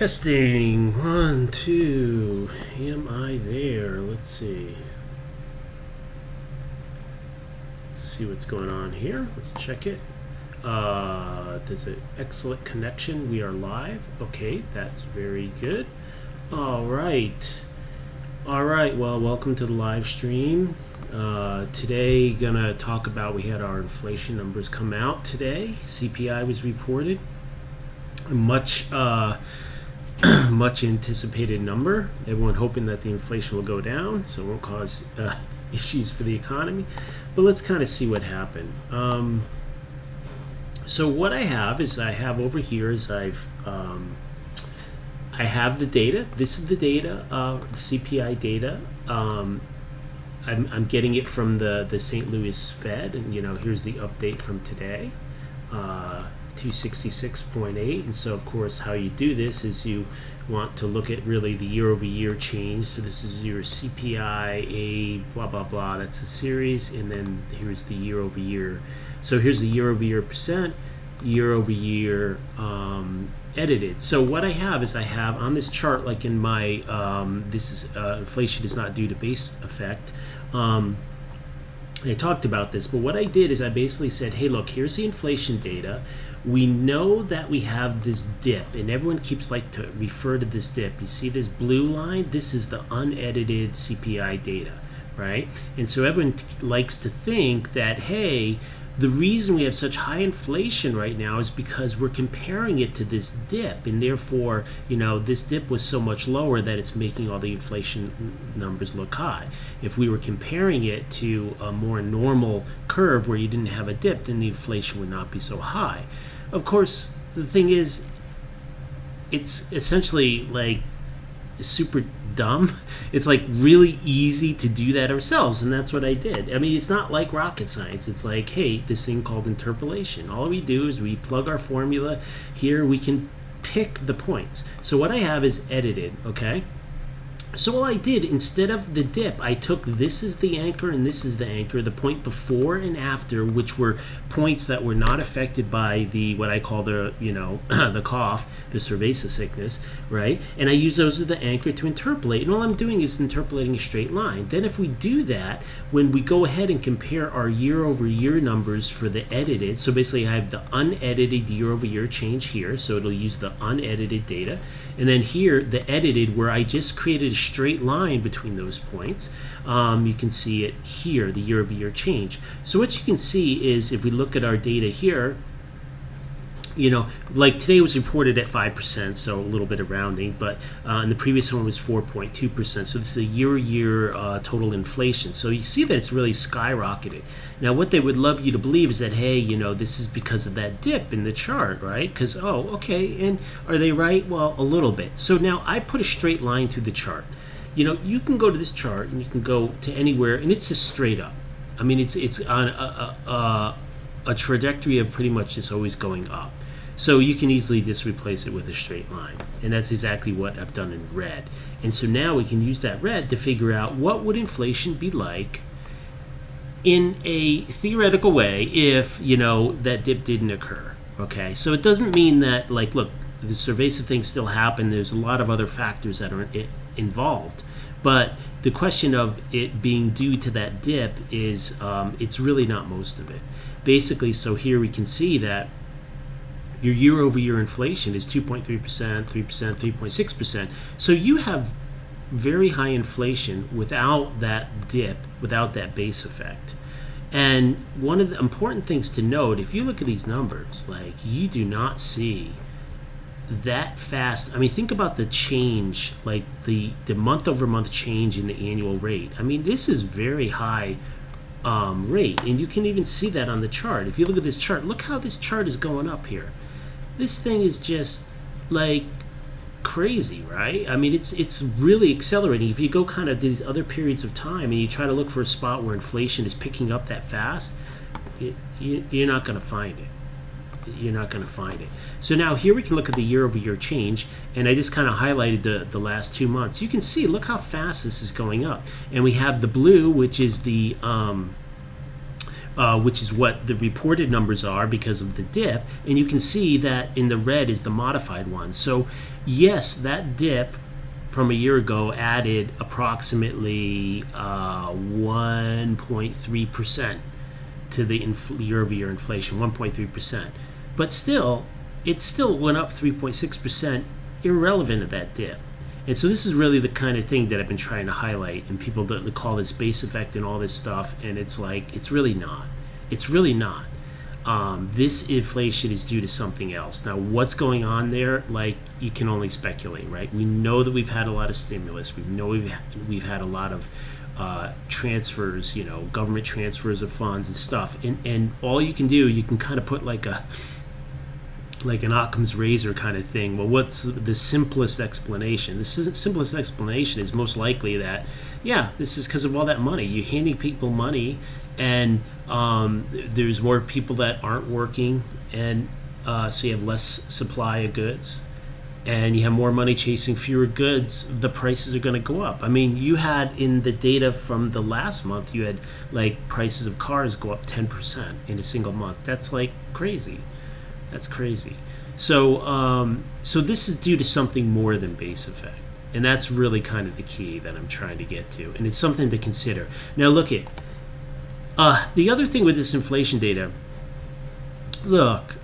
Testing. 1, 2. Am I there? Let's see. See what's going on here. Let's check it. Does it excellent connection? We are live. Okay, that's very good. All right. Well, welcome to the live stream. Today, gonna talk about, we had our inflation numbers come out today. CPI was reported. Much anticipated number. Everyone hoping that the inflation will go down, so it won't cause issues for the economy. But let's kind of see what happened. So what I have over here is I have the data. This is the data, the CPI data. I'm getting it from the St. Louis Fed, and here's the update from today. 266.8, and so of course how you do this is you want to look at really the year-over-year change. So this is your CPI A blah blah blah, that's the series, and then here's the year-over-year. So here's the year-over-year percent, year-over-year edited. So what I have is I have on this chart, like in my this is inflation is not due to base effect. I talked about this, but what I did is I basically said, hey, look, here's the inflation data. We know that we have this dip, and everyone keeps like to refer to this dip. You see this blue line? This is the unedited CPI data, right? And so everyone likes to think that, hey, the reason we have such high inflation right now is because we're comparing it to this dip, and therefore, this dip was so much lower that it's making all the inflation numbers look high. If we were comparing it to a more normal curve where you didn't have a dip, then the inflation would not be so high. Of course, the thing is, it's essentially like super dumb. It's like really easy to do that ourselves, and that's what I did. I mean, it's not like rocket science. It's like, hey, this thing called interpolation. All we do is we plug our formula here. We can pick the points. So what I have is edited, okay? So what I did, instead of the dip, I took this is the anchor and this is the anchor, the point before and after, which were points that were not affected by the, what I call the, the cough, the cerveza sickness, right? And I use those as the anchor to interpolate. And all I'm doing is interpolating a straight line. Then if we do that, when we go ahead and compare our year-over-year numbers for the edited, so basically I have the unedited year-over-year change here, so it'll use the unedited data. And then here, the edited, where I just created a straight line between those points. You can see it here, the year-over-year change. So what you can see is, if we look at our data here, like today was reported at 5%, so a little bit of rounding, but and the previous one was 4.2%. So this is a year-to-year total inflation. So you see that it's really skyrocketed. Now, what they would love you to believe is that, hey, this is because of that dip in the chart, right? Because, oh, okay, and are they right? Well, a little bit. So now I put a straight line through the chart. You can go to this chart and you can go to anywhere, and it's just straight up. I mean, it's on a trajectory of pretty much just always going up. So you can easily just replace it with a straight line. And that's exactly what I've done in red. And so now we can use that red to figure out what would inflation be like in a theoretical way if, that dip didn't occur. Okay, so it doesn't mean that, like, look, the cerveza things still happen. There's a lot of other factors that are involved. But the question of it being due to that dip is, it's really not most of it. Basically, so here we can see that your year-over-year inflation is 2.3%, 3%, 3.6%. So you have very high inflation without that dip, without that base effect. And one of the important things to note, if you look at these numbers, like, you do not see that fast. I mean, think about the change, like the month-over-month change in the annual rate. I mean, this is very high rate, and you can even see that on the chart. If you look at this chart, look how this chart is going up here. This thing is just like crazy, right? I mean, it's really accelerating. If you go kind of to these other periods of time and you try to look for a spot where inflation is picking up that fast, you're not going to find it. You're not going to find it. So now here we can look at the year-over-year change, and I just kind of highlighted the last 2 months. You can see, look how fast this is going up. And we have the blue, which is the which is what the reported numbers are because of the dip. And you can see that in the red is the modified one. So yes, that dip from a year ago added approximately 1.3% to the year-over-year inflation, 1.3%. But still, it still went up 3.6%, irrelevant of that dip. And so this is really the kind of thing that I've been trying to highlight, and people call this base effect and all this stuff, and it's like, it's really not. It's really not. This inflation is due to something else. Now, what's going on there? Like, you can only speculate, right? We know that we've had a lot of stimulus. We know we've had a lot of transfers, government transfers of funds and stuff. And all you can do, you can kind of put like an Occam's razor kind of thing. Well, what's the simplest explanation? The simplest explanation is most likely that, yeah, this is because of all that money. You're handing people money, and there's more people that aren't working, and so you have less supply of goods, and you have more money chasing fewer goods. The prices are going to go up. I mean, you had in the data from the last month, you had like prices of cars go up 10% in a single month. That's like crazy. That's crazy. So so this is due to something more than base effect. And that's really kind of the key that I'm trying to get to. And it's something to consider. Now look at, the other thing with this inflation data, look,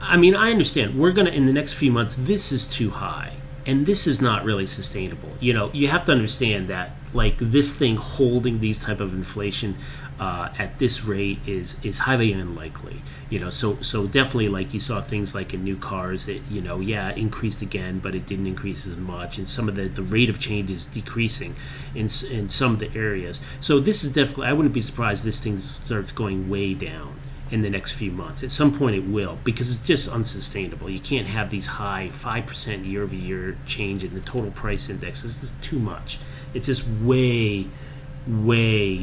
I mean, I understand. We're going to, in the next few months, this is too high. And this is not really sustainable. You have to understand that, like, this thing holding these type of inflation at this rate is highly unlikely. So definitely, like, you saw things like in new cars that, it increased again, but it didn't increase as much. And some of the rate of change is decreasing in some of the areas. So this is definitely, I wouldn't be surprised if this thing starts going way down in the next few months. At some point it will, because it's just unsustainable. You can't have these high 5% year-over-year change in the total price index. This is too much. It's just way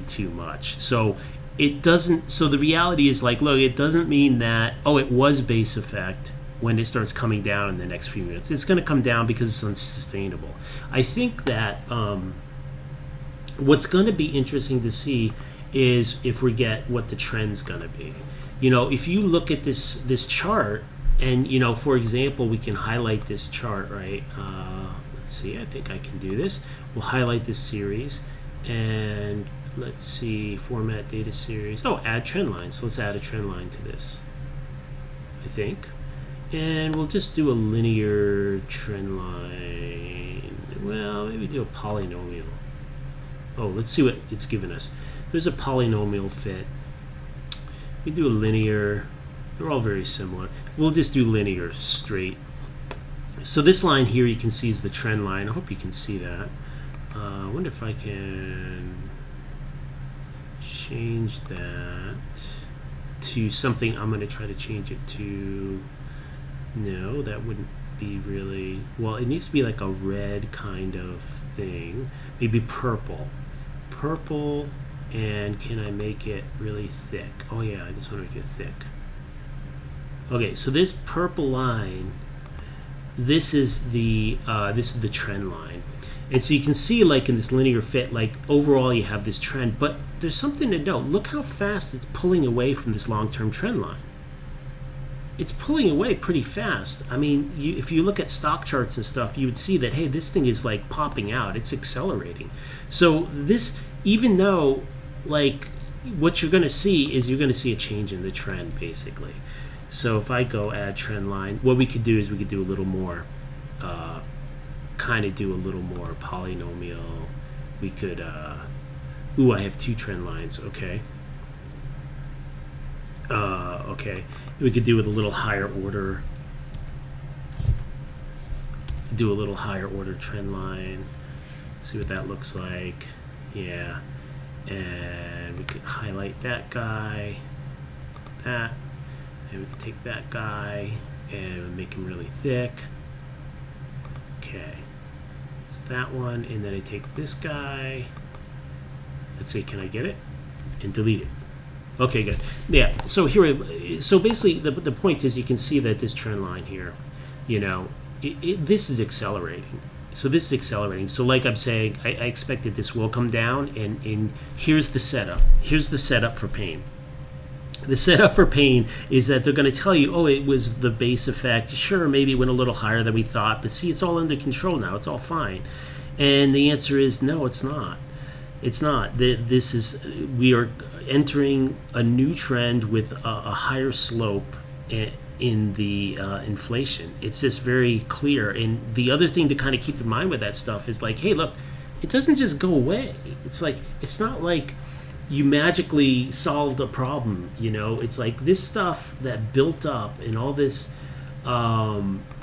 too much. So it doesn't, so the reality is, like, look, it doesn't mean that, it was base effect when it starts coming down in the next few minutes. It's going to come down because it's unsustainable. I think that what's going to be interesting to see is if we get what the trend's going to be. If you look at this chart, and for example, we can highlight this chart, right? Let's see, I think I can do this. We'll highlight this series, and let's see, format data series. Add trend line. So let's add a trend line to this, I think. And we'll just do a linear trend line. Well, maybe do a polynomial. Let's see what it's given us. There's a polynomial fit. We do a linear. They're all very similar. We'll just do linear straight. So this line here you can see is the trend line. I hope you can see that. I wonder if I can change that to something. I'm going to try to change it to, no, that wouldn't be really, well, it needs to be like a red kind of thing. Maybe purple. Purple. And can I make it really thick? Oh yeah, I just want to make it thick. Okay, so this purple line, this is the trend line. And so you can see, like, in this linear fit, like, overall you have this trend, but there's something to note. Look how fast it's pulling away from this long-term trend line. It's pulling away pretty fast. I mean, if you look at stock charts and stuff, you would see that, hey, this thing is like popping out. It's accelerating. So this, even though, like, what you're going to see is you're going to see a change in the trend, basically. So if I go add trend line, what we could do is we could do a little more, kind of do a little more polynomial. We could, I have two trend lines, okay. Okay, we could do with a little higher order, do a little higher order trend line, see what that looks like. Yeah. And we could highlight that guy, and we could take that guy and make him really thick. Okay, it's that one, and then I take this guy. Let's see, can I get it? And delete it. Okay, good. Yeah, so here, so basically the point is, you can see that this trend line here, this is accelerating. So this is accelerating. So like I'm saying, I expected this will come down, and here's the setup. Here's the setup for pain. The setup for pain is that they're going to tell you, oh, it was the base effect. Sure, maybe it went a little higher than we thought, but see, it's all under control now. It's all fine. And the answer is no, it's not. It's not. We are entering a new trend with a higher slope in the inflation. It's just very clear. And the other thing to kind of keep in mind with that stuff is like, hey, look, it doesn't just go away. It's not like you magically solved a problem. It's like this stuff that built up and all this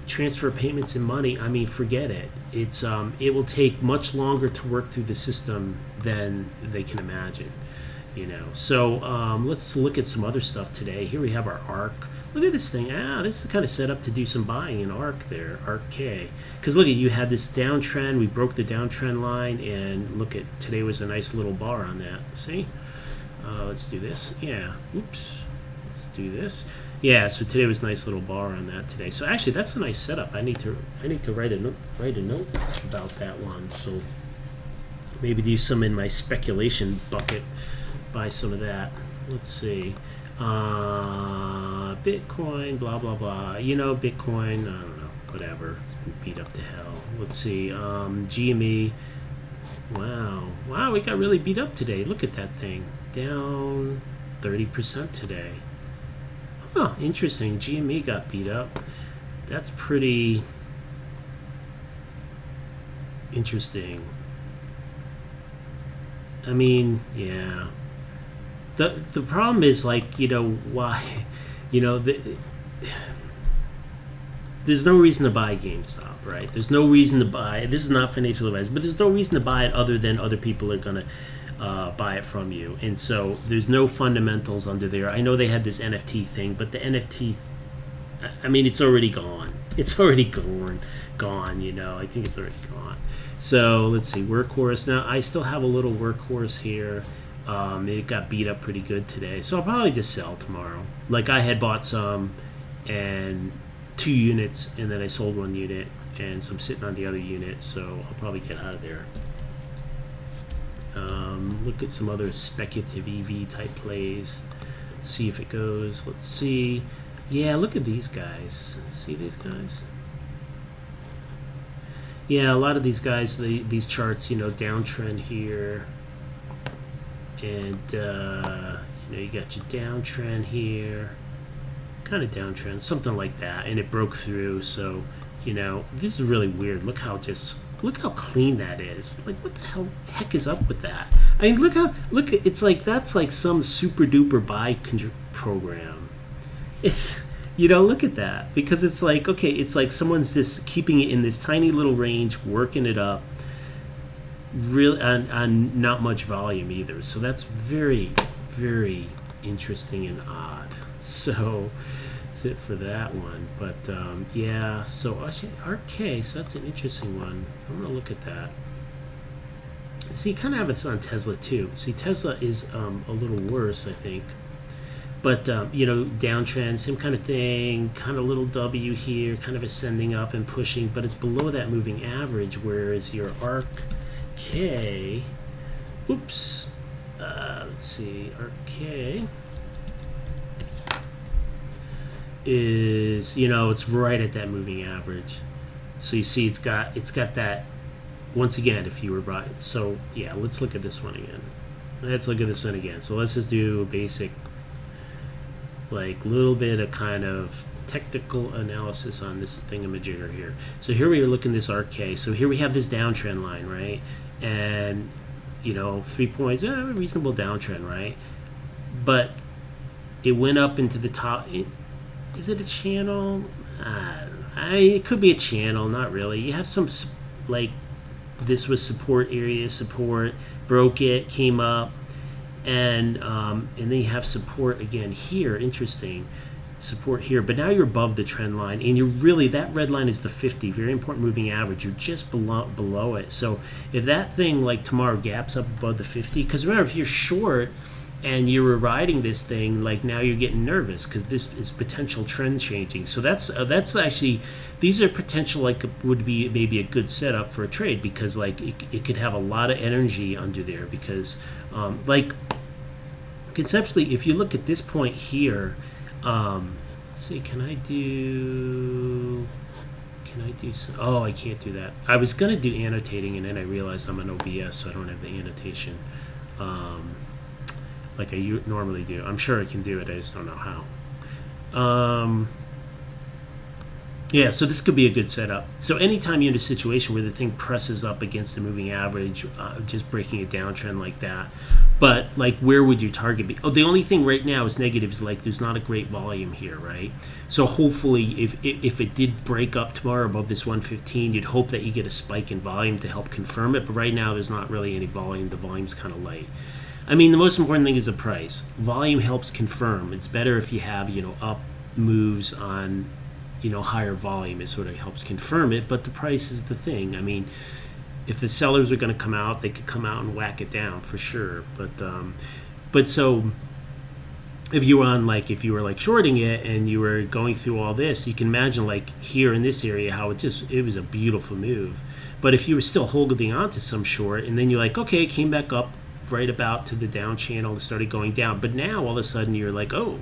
transfer payments and money. I mean, forget it. It will take much longer to work through the system than they can imagine. So let's look at some other stuff today. Here we have our ARC. Look at this thing. This is kind of set up to do some buying in ARC there, ARC-K. Because look at, you had this downtrend. We broke the downtrend line, and look at, today was a nice little bar on that. See? Let's do this. Yeah. Oops. Let's do this. Yeah. So today was a nice little bar on that today. So actually, that's a nice setup. I need to write a note about that one. So maybe do some in my speculation bucket. Buy some of that. Let's see. Bitcoin, blah blah blah. Bitcoin. I don't know. Whatever. It's been beat up to hell. Let's see. GME. Wow. We got really beat up today. Look at that thing. Down 30% today. Huh. Interesting. GME got beat up. That's pretty interesting. I mean, yeah. The problem is, like, why, there's no reason to buy GameStop, right? There's no reason to buy. This is not financial advice, but there's no reason to buy it other than other people are gonna buy it from you, and so there's no fundamentals under there. I know they had this NFT thing, but the NFT, I mean, it's already gone. It's already gone. I think it's already gone. So let's see, Workhorse. Now I still have a little Workhorse here. It got beat up pretty good today, so I'll probably just sell tomorrow. Like, I had bought some and 2 units, and then I sold 1 unit, and some sitting on the other unit, so I'll probably get out of there. Look at some other speculative EV type plays, see if it goes. Let's see. Yeah, look at these guys. See these guys? Yeah, a lot of these guys, these charts, downtrend here. And, you got your downtrend here. Kind of downtrend, something like that. And it broke through, so, this is really weird. Look how clean that is. Like, what the heck is up with that? I mean, it's like, that's like some super duper buy program. It's, look at that. Because it's like, okay, it's like someone's just keeping it in this tiny little range, working it up. Really, on not much volume either. So that's very, very interesting and odd. So that's it for that one. But yeah, so actually RK, so that's an interesting one. I'm gonna look at that. See, you kind of have it on Tesla too. See, Tesla is a little worse, I think. But downtrend, same kind of thing, kind of little W here, kind of ascending up and pushing, but it's below that moving average, whereas your ARC oops, let's see, RK is, it's right at that moving average. So you see, it's got that, once again, if you were right. So yeah, let's look at this one again. So let's just do a basic, like, little bit of kind of technical analysis on this thingamajigger here. So here we are looking at this RK. So here we have this downtrend line, right? And 3 points, reasonable downtrend, right? But it went up into the top. Is it a channel? I don't know. It could be a channel, not really. You have some, like, this was support area, broke it, came up, and then you have support again here. Interesting. Support here, but now you're above the trend line, and you're really, that red line is the 50, very important moving average. You're just below it. So if that thing, like, tomorrow gaps up above the 50, because remember, if you're short and you're riding this thing, like, now you're getting nervous because this is potential trend changing. So that's actually, these are potential, like, would be maybe a good setup for a trade, because, like, it could have a lot of energy under there, because like, conceptually, if you look at this point here, let's see, can I do some, oh, I can't do that. I was going to do annotating, and then I realized I'm an OBS, so I don't have the annotation like I normally do. I'm sure I can do it, I just don't know how. Yeah, so this could be a good setup. So anytime you're in a situation where the thing presses up against the moving average, just breaking a downtrend like that, but like where would your target be? Oh, the only thing right now is negative is like there's not a great volume here, right? So hopefully if it did break up tomorrow above this 115, you'd hope that you get a spike in volume to help confirm it, but right now there's not really any volume. The volume's kind of light. I mean, the most important thing is the price. Volume helps confirm. It's better if you have, up moves on higher volume. It sort of helps confirm it, but the price is the thing. I mean, if the sellers are going to come out, they could come out and whack it down for sure. But so if you were like shorting it and you were going through all this, you can imagine like here in this area how it was a beautiful move. But if you were still holding on to some short and then you're like, okay, it came back up right about to the down channel and started going down, but now all of a sudden you're like, oh,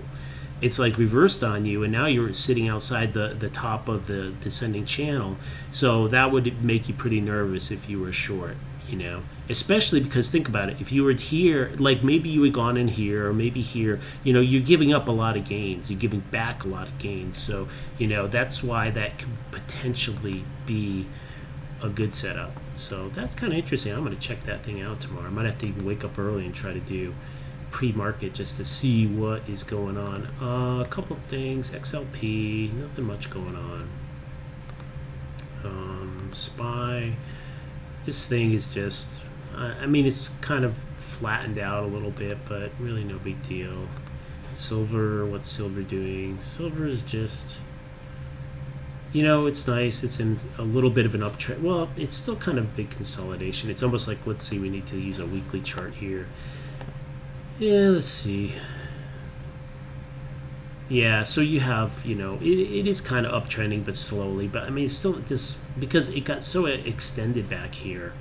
it's like reversed on you, and now you're sitting outside the top of the descending channel. So that would make you pretty nervous if you were short, especially because think about it. If you were here, like maybe you had gone in here or maybe here, you're giving up a lot of gains. You're giving back a lot of gains. So, that's why that could potentially be a good setup. So that's kind of interesting. I'm going to check that thing out tomorrow. I might have to even wake up early and try to do pre-market just to see what is going on. A couple of things. XLP, nothing much going on. SPY, this thing is just, I mean, it's kind of flattened out a little bit, but really no big deal. Silver, what's silver doing? Silver is just, it's nice. It's in a little bit of an uptrend. Well, it's still kind of big consolidation. It's almost like, let's see, we need to use a weekly chart here. Yeah, let's see. Yeah, so you have, it is kind of uptrending, but slowly. But I mean, it's still just because it got so extended back here,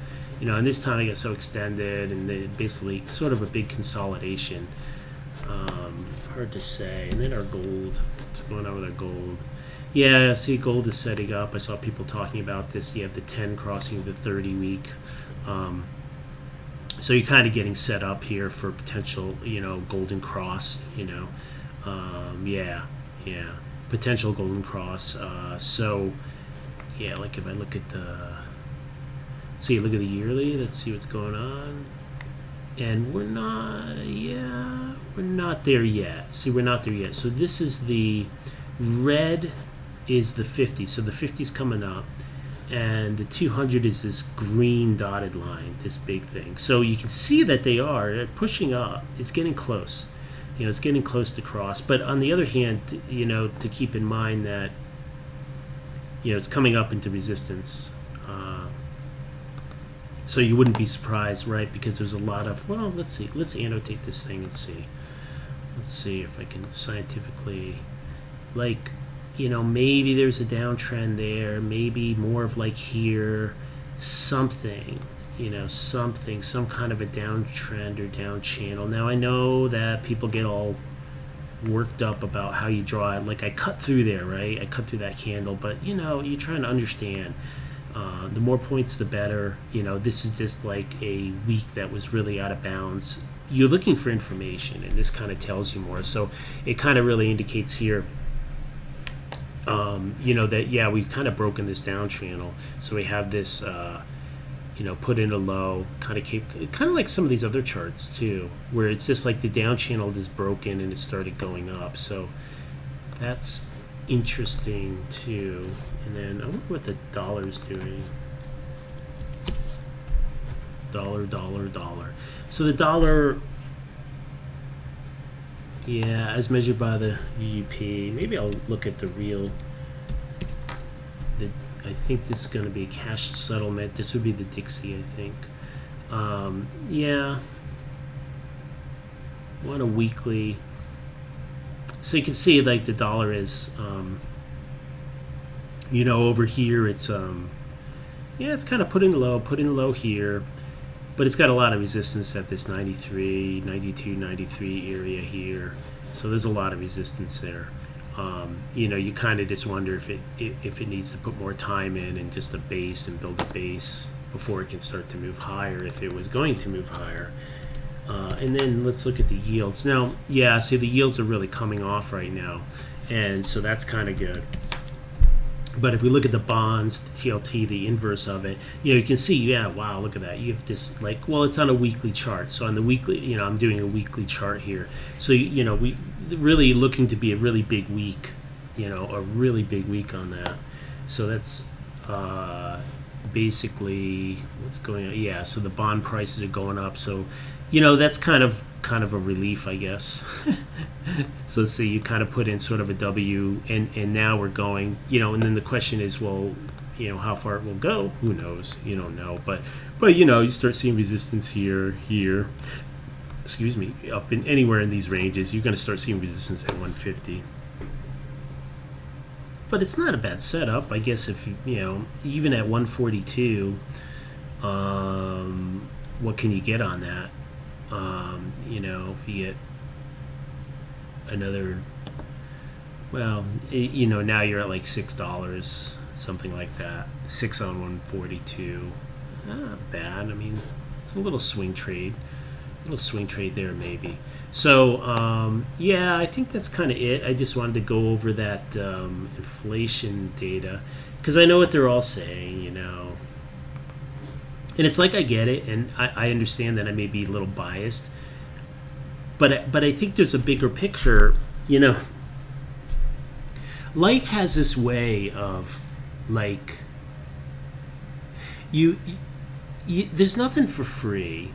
and this time it got so extended, and then basically sort of a big consolidation. Hard to say. And then our gold. What's going on with our gold? Yeah, see, gold is setting up. I saw people talking about this. You have the 10 crossing the 30 week. So you're kind of getting set up here for potential, golden cross, potential golden cross. So, yeah, like if I look at look at the yearly, let's see what's going on. And we're not there yet. See, we're not there yet. So this is the red is the 50. So the 50's coming up. And the 200 is this green dotted line, this big thing. So you can see that they're pushing up. It's getting close. It's getting close to cross. But on the other hand, to keep in mind that, it's coming up into resistance. So you wouldn't be surprised, right? Because there's a lot of, well, let's see. Let's annotate this thing and see. Let's see if I can scientifically, like, maybe there's a downtrend there, maybe more of like here, something, some kind of a downtrend or down channel. Now I know that people get all worked up about how you draw it. Like I cut through there, right? I cut through that candle, but you're trying to understand. The more points, the better. This is just like a week that was really out of bounds. You're looking for information, and this kind of tells you more. So it kind of really indicates here. That we've kind of broken this down channel, so we have this put in a low, kind of like some of these other charts too, where it's just like the down channel is broken and it started going up. So that's interesting too. And then I wonder what the dollar's doing. Dollar. So the dollar, as measured by the UUP. Maybe I'll look at the real. I think this is going to be a cash settlement. This would be the Dixie, I think. Want a weekly. So you can see like the dollar is, over here it's it's kind of putting low here. but it's got a lot of resistance at this 93, 92, 93 area here. So there's a lot of resistance there. You kind of just wonder if it needs to put more time in and just a base and build a base before it can start to move higher, if it was going to move higher. And then let's look at the yields. Now, yeah, see, the yields are really coming off right now, and so that's kind of good. But if we look at the bonds, the TLT, the inverse of it, you can see, yeah, wow, look at that. You have this, well, it's on a weekly chart. So on the weekly, I'm doing a weekly chart here. So, we really looking to be a really big week, a really big week on that. So that's basically what's going on. Yeah, so the bond prices are going up. So, that's kind of a relief, I guess. So let's see, you kind of put in sort of a W, and now we're going, and then the question is, well, how far it will go? Who knows? You don't know, but you start seeing resistance here, excuse me, up in anywhere in these ranges. You're going to start seeing resistance at 150. But it's not a bad setup, I guess. If even at 142, what can you get on that? If you get another, well, now you're at like $6, something like that. 6 on 142, not bad. I mean, it's a little swing trade there maybe. So yeah, I think that's kind of it. I just wanted to go over that inflation data because I know what they're all saying, and it's like I get it, and I understand that I may be a little biased, but I think there's a bigger picture. Life has this way of like there's nothing for free.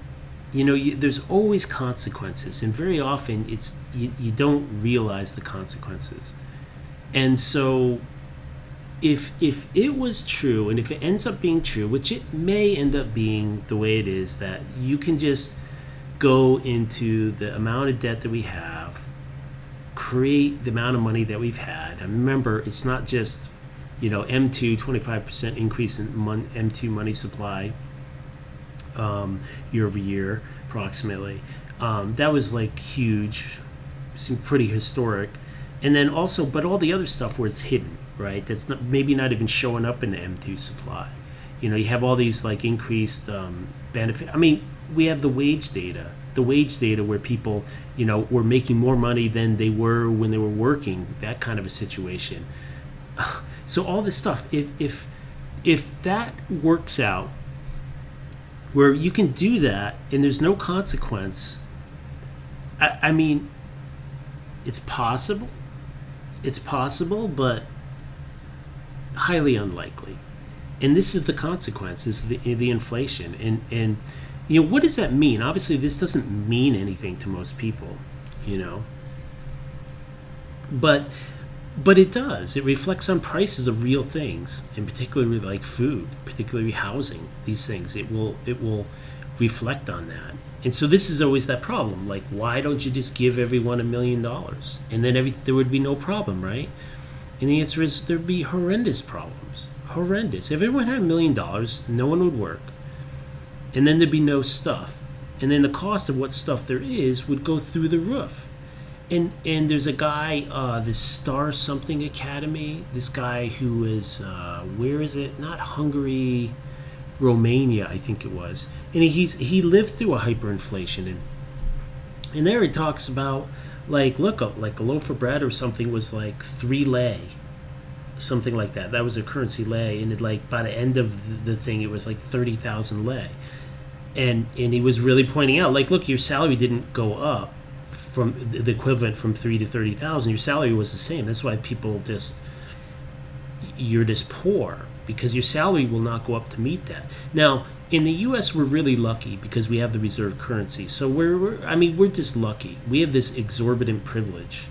There's always consequences, and very often it's you don't realize the consequences. And so if it was true, and if it ends up being true, which it may end up being the way it is, that you can just go into the amount of debt that we have, create the amount of money that we've had. And remember, it's not just M2 25% increase in M2 money supply year over year approximately. That was like huge, seemed pretty historic. And then also, but all the other stuff where it's hidden, right? That's maybe not even showing up in the M2 supply. You have all these like increased benefit. I mean, we have the wage data where people, were making more money than they were when they were working, that kind of a situation. So all this stuff, if that works out, where you can do that and there's no consequence, I mean, it's possible, but highly unlikely. And this is the consequence, is the inflation. And what does that mean? Obviously, this doesn't mean anything to most people, but it does. It reflects on prices of real things, and particularly like food, particularly housing. These things, it will reflect on that. And so this is always that problem. Like, why don't you just give everyone $1 million, and then there would be no problem, right? And the answer is there'd be horrendous problems. Horrendous. If everyone had $1 million, no one would work, and then there'd be no stuff, and then the cost of what stuff there is would go through the roof. And there's a guy, this Star Something Academy, this guy who is, where is it? Not Hungary, Romania, I think it was. And he lived through a hyperinflation. And there he talks about, like, look, like a loaf of bread or something was like 3 lei, something like that. That was a currency lei. And like by the end of the thing, it was like 30,000 lei. And he was really pointing out, like, look, your salary didn't go up from the equivalent from 3 to 30,000. Your salary was the same. That's why people you're just poor, because your salary will not go up to meet that. Now, in the U.S., we're really lucky because we have the reserve currency. So we're just lucky. We have this exorbitant privilege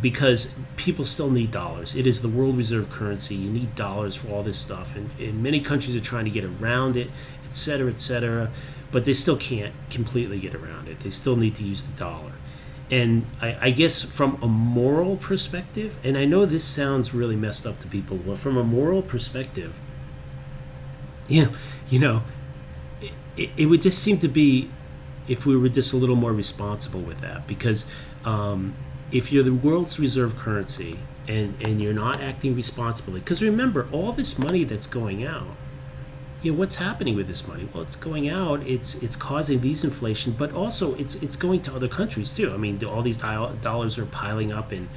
because people still need dollars. It is the world reserve currency. You need dollars for all this stuff, and many countries are trying to get around it, et cetera, but they still can't completely get around it. They still need to use the dollar. And I guess from a moral perspective, and I know this sounds really messed up to people, but from a moral perspective, you know, it would just seem to be if we were just a little more responsible with that, because if you're the world's reserve currency and you're not acting responsibly, because remember all this money that's going out, what's happening with this money? Well, it's going out, it's causing these inflation, but also it's going to other countries too. I mean, all these dollars are piling up in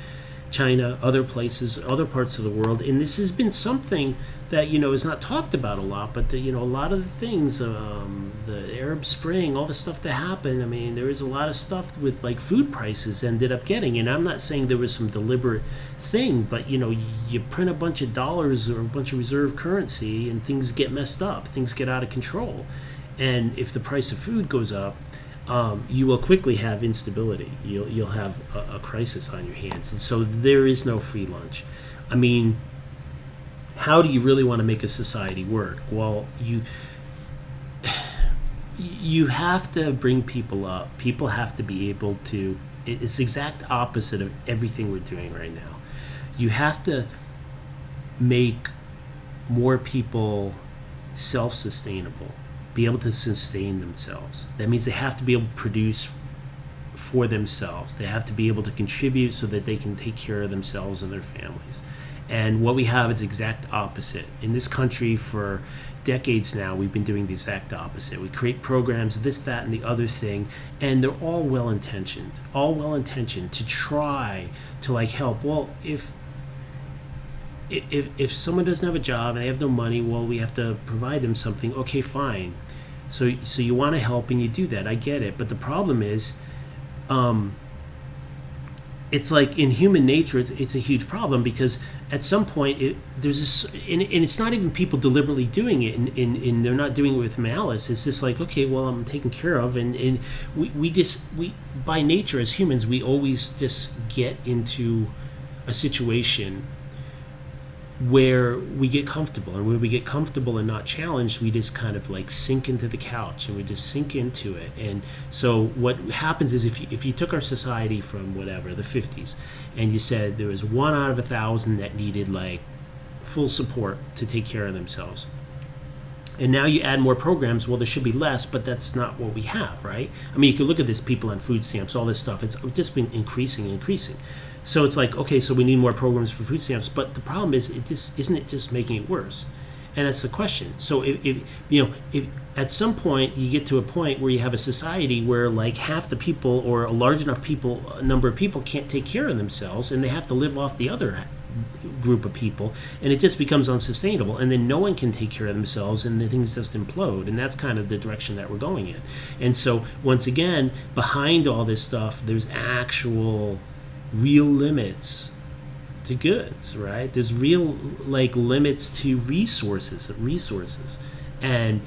China, other places, other parts of the world, and this has been something that is not talked about a lot. But a lot of the things, the Arab Spring, all the stuff that happened. I mean, there is a lot of stuff with like food prices ended up getting. And I'm not saying there was some deliberate thing, but you print a bunch of dollars or a bunch of reserve currency, and things get messed up. Things get out of control, and if the price of food goes up, you will quickly have instability. You'll have a crisis on your hands, and so there is no free lunch. I mean, how do you really want to make a society work? Well, you have to bring people up. People have to be able to. It's the exact opposite of everything we're doing right now. You have to make more people self-sustainable, be able to sustain themselves. That means they have to be able to produce for themselves. They have to be able to contribute so that they can take care of themselves and their families. And what we have is the exact opposite. In this country for decades now, we've been doing the exact opposite. We create programs, this, that, and the other thing, and they're all well-intentioned to try to like help. Well, if someone doesn't have a job and they have no money, well, we have to provide them something. Okay, fine. So you want to help and you do that. I get it. But the problem is, it's like in human nature, it's a huge problem, because at some point there's this, and it's not even people deliberately doing it, and they're not doing it with malice. It's just like, okay, well, I'm taken care of, and we by nature as humans, we always just get into a situation where we get comfortable, and when we get comfortable and not challenged, we just kind of like sink into the couch, and we just sink into it. And so what happens is, if you took our society from whatever the 50s, and you said there was 1 out of 1,000 that needed like full support to take care of themselves, and now you add more programs, well, there should be less, but that's not what we have, right? I mean, you could look at this, people on food stamps, all this stuff, it's just been increasing. So it's like, okay, so we need more programs for food stamps, but the problem is, isn't it just making it worse? And that's the question. So if at some point you get to a point where you have a society where like half the people, or a large enough number of people, can't take care of themselves, and they have to live off the other group of people, and it just becomes unsustainable, and then no one can take care of themselves, and then things just implode. And that's kind of the direction that we're going in. And so once again, behind all this stuff, there's actual real limits to goods, right? There's real like limits to resources, and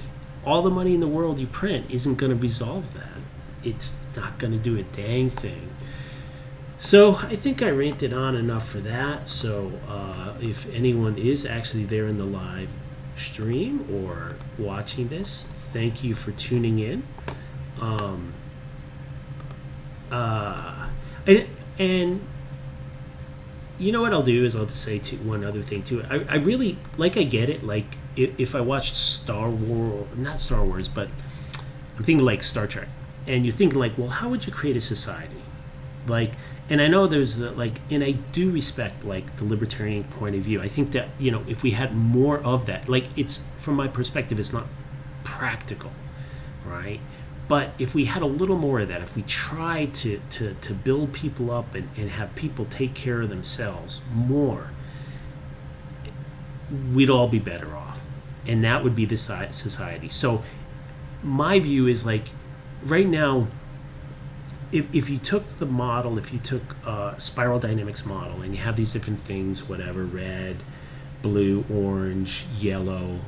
all the money in the world you print isn't going to resolve that. It's not going to do a dang thing. So I think I ranted on enough for that. So if anyone is actually there in the live stream or watching this, thank you for tuning in. And you know what I'll do is I'll just say one other thing too. I really, like, I get it. Like if I watched not Star Wars, but I'm thinking like Star Trek, and you're thinking like, well, how would you create a society? Like, and I know there's and I do respect like the libertarian point of view. I think that, if we had more of that, like, it's, from my perspective, it's not practical, right? But if we had a little more of that, if we tried to build people up and have people take care of themselves more, we'd all be better off. And that would be the society. So my view is like, right now, if you took the model, if you took spiral dynamics model, and you have these different things, whatever, red, blue, orange, yellow,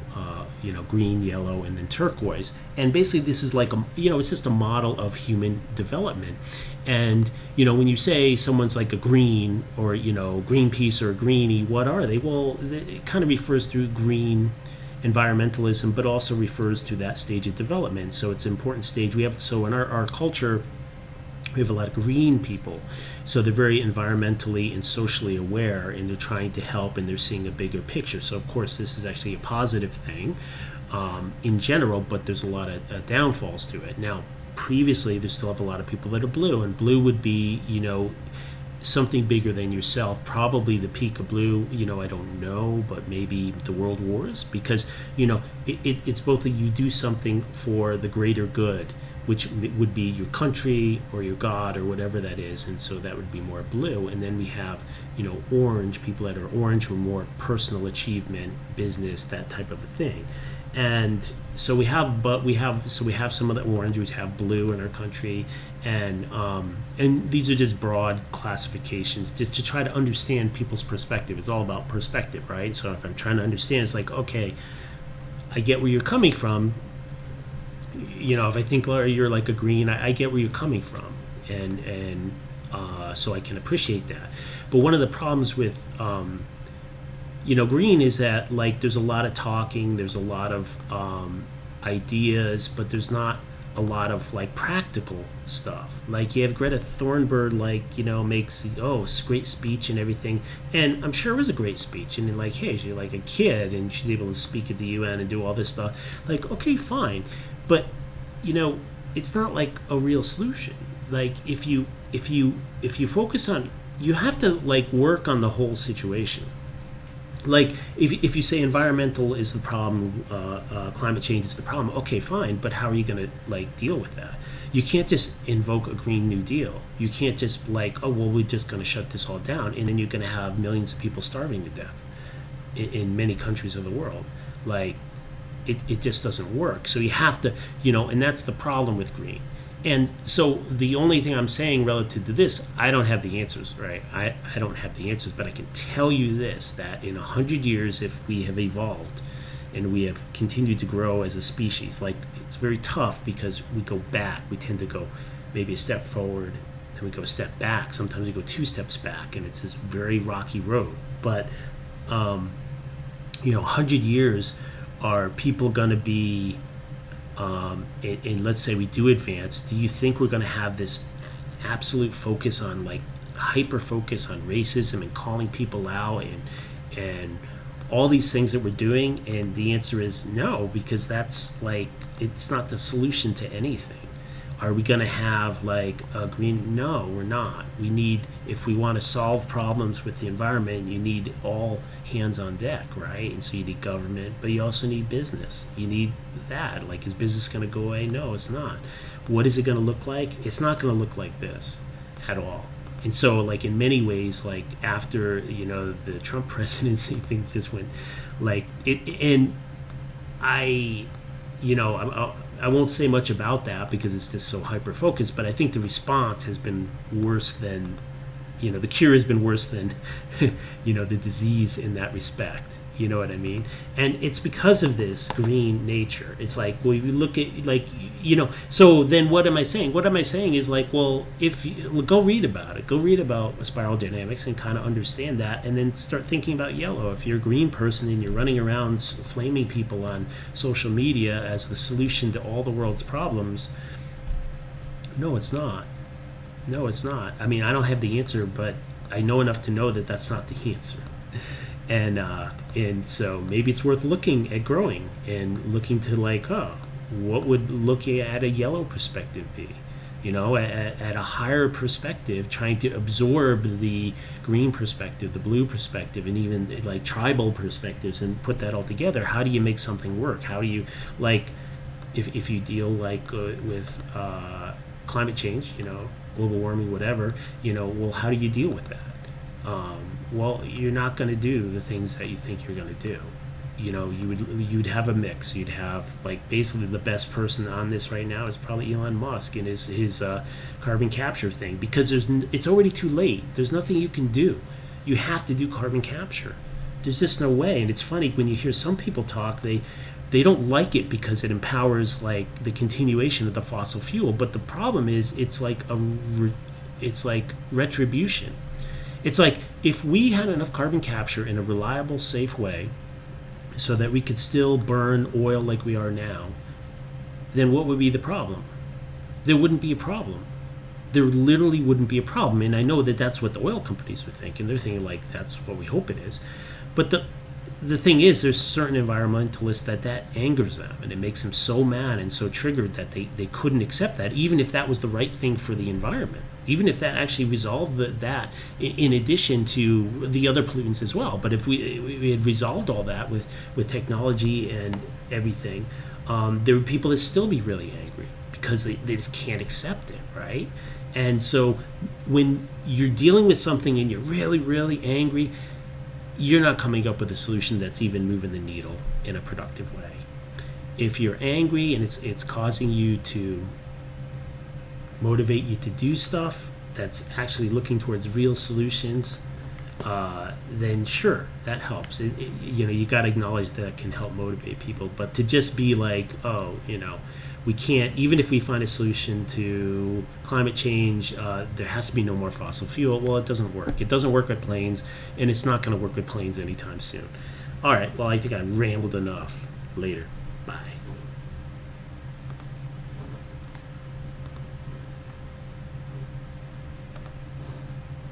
green, yellow, and then turquoise. And basically this is like it's just a model of human development. And, when you say someone's like a green, or, Greenpeace or a greenie, what are they? Well, it kind of refers to green environmentalism, but also refers to that stage of development. So it's an important stage. So in our culture, we have a lot of green people, so they're very environmentally and socially aware, and they're trying to help, and they're seeing a bigger picture. So of course this is actually a positive thing. in general, but there's a lot of downfalls to it. Now, previously, there's still have a lot of people that are blue, and blue would be, something bigger than yourself. Probably the peak of blue, I don't know, but maybe the world wars, because it's both that you do something for the greater good, which would be your country or your God or whatever that is, and so that would be more blue. And then we have orange, people that are orange were more personal achievement, business, that type of a thing. And so we have some of the orange, we have blue in our country, and these are just broad classifications just to try to understand people's perspective. It's all about perspective, right? So if I'm trying to understand, it's like, okay, I get where you're coming from. If I think, Laura, you're like a green, I get where you're coming from, and so I can appreciate that. But one of the problems with green is that, like, there's a lot of talking, there's a lot of ideas, but there's not a lot of like practical stuff. Like, you have Greta Thunberg, makes great speech and everything, and I'm sure it was a great speech, and like, hey, she's like a kid and she's able to speak at the UN and do all this stuff. Like, okay, fine, but it's not like a real solution. Like, if you focus on, you have to like work on the whole situation. Like, if you say environmental is the problem, climate change is the problem, okay, fine, but how are you going to like deal with that? You can't just invoke a Green New Deal. You can't just like, oh, well, we're just going to shut this all down, and then you're going to have millions of people starving to death in many countries of the world. Like, it just doesn't work. So you have to, and that's the problem with green. And so the only thing I'm saying relative to this, I don't have the answers, right? I don't have the answers, but I can tell you this, that in 100 years, if we have evolved and we have continued to grow as a species, like, it's very tough because we go back. We tend to go maybe a step forward and we go a step back. Sometimes we go 2 steps back, and it's this very rocky road. But, 100 years, are people going to be... and let's say we do advance, do you think we're going to have this absolute focus on, like, hyper focus on racism and calling people out and all these things that we're doing? And the answer is no, because that's like, it's not the solution to anything. Are we going to have like a green? No, we're not. We need, if we want to solve problems with the environment, you need all hands on deck, right? And so you need government, but you also need business. You need that. Like, is business going to go away? No, it's not. What is it going to look like? It's not going to look like this at all. And so, like, in many ways, like, after, the Trump presidency, things just went like it. And I won't say much about that because it's just so hyper focused, but I think the response has been worse than, the cure has been worse than, the disease in that respect. You know what I mean? And it's because of this green nature. It's like, well, if you look at, like, so then what am I saying? What am I saying is like, well, go read about it. Go read about spiral dynamics and kind of understand that, and then start thinking about yellow. If you're a green person and you're running around flaming people on social media as the solution to all the world's problems, no, it's not. No, it's not. I mean, I don't have the answer, but I know enough to know that that's not the answer. And so maybe it's worth looking at growing and looking to, like, what would looking at a yellow perspective be? At a higher perspective, trying to absorb the green perspective, the blue perspective, and even like tribal perspectives, and put that all together. How do you make something work? How do you, like, if you deal like with climate change, global warming, whatever, well, how do you deal with that? Well, you're not going to do the things that you think you're going to do. You'd have a mix. You'd have, like, basically the best person on this right now is probably Elon Musk and his carbon capture thing, because it's already too late. There's nothing you can do. You have to do carbon capture. There's just no way. And it's funny when you hear some people talk, they don't like it because it empowers, like, the continuation of the fossil fuel. But the problem is, it's like retribution. It's like, if we had enough carbon capture in a reliable, safe way so that we could still burn oil like we are now, then what would be the problem? There wouldn't be a problem. There literally wouldn't be a problem. And I know that that's what the oil companies would think, and they're thinking, like, that's what we hope it is. But the thing is, there's certain environmentalists that angers them, and it makes them so mad and so triggered that they couldn't accept that, even if that was the right thing for the environment, even if that actually resolved that in addition to the other pollutants as well. But if we had resolved all that with technology and everything, there would people that still be really angry because they just can't accept it, right? And so when you're dealing with something and you're really, really angry, you're not coming up with a solution that's even moving the needle in a productive way. If you're angry and it's causing you to motivate you to do stuff that's actually looking towards real solutions, then sure, that helps. You got to acknowledge that can help motivate people. But to just be like, oh, we can't, even if we find a solution to climate change, there has to be no more fossil fuel. Well, it doesn't work. It doesn't work with planes, and it's not going to work with planes anytime soon. All right, well, I think I rambled enough. Later. Bye.